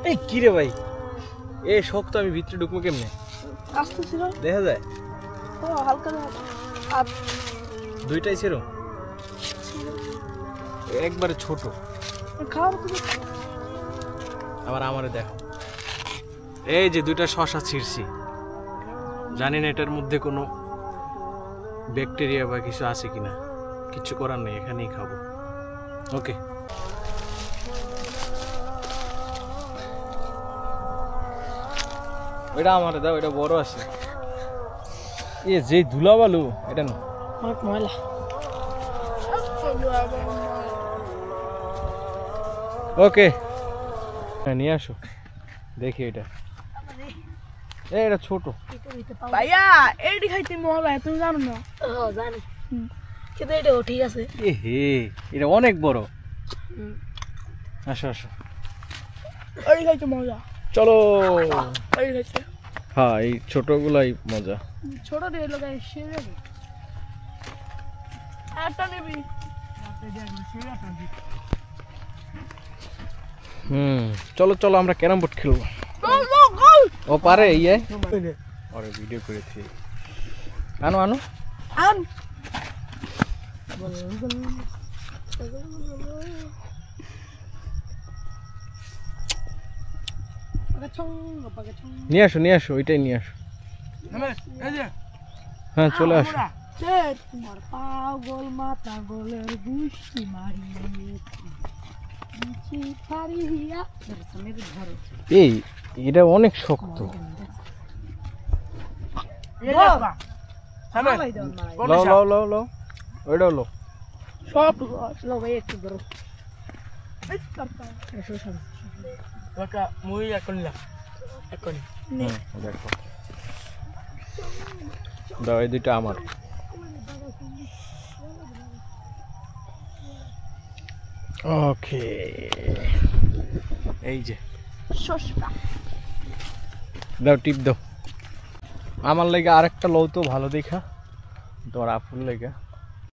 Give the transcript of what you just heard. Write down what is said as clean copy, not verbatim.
এই কি রে ভাই, এ শক্ত, আমি ভিতরে ঢুকবো কেমনে? আস্তে ছিল, দেখা যায় ও হালকা আর দুইটাই ছিল, একবারে ছোট। খাওয়ার তো আবার আমারে দেখো, এই যে দুইটা শশা ছিঁড়ছি, জানি না এটার মধ্যে কোনো ব্যাকটেরিয়া বা কিছু আছে কিনা, কিছু করার নেই, এখানেই খাবো। ওকে, ওইটা আমার দাও, এটা বড় আছে। এ যে ধুলাবালু, এটা না অনেক ময়লা। ওকে, নিয়ে আসো দেখি। এটা এটা ছোট ভাইয়া, এইটি খাইতে মজা, তুমি জানো না? জানি, কিন্তু এটাও ঠিক আছে। এ হে, এটা অনেক বড়। আসো আসো, এই খাইতে মজা। চলো। এই খাইতে হ্যাঁ, এই ছোটগুলাই মজা। ছোট দিয়ে লোক এসে যাবে। একটা নিবি? চলো চলো, আমরা ক্যারাম বোর্ড খেলবো। ও পারে, ইয়ে ওরে ভিডিও করেছি। আনো আনো, আন। নিয়ে আসো নিয়ে আসো, ওইটাই নিয়ে আসো। হ্যাঁ চলে আসো। তোমার পাগল মাথা গোলের গুষ্টি এই এটা অনেক শক্ত। লাও লাও লাও লাও, ওইটাও লাও। সব ভাই একটু ধরো। দেখো দাও, এই দুইটা আমার। ওকে, এই যে দাও, টিপ দাও। আমার লাগে আরেকটা লও তো, ভালো দেখা, তোমার আপুর লেগে।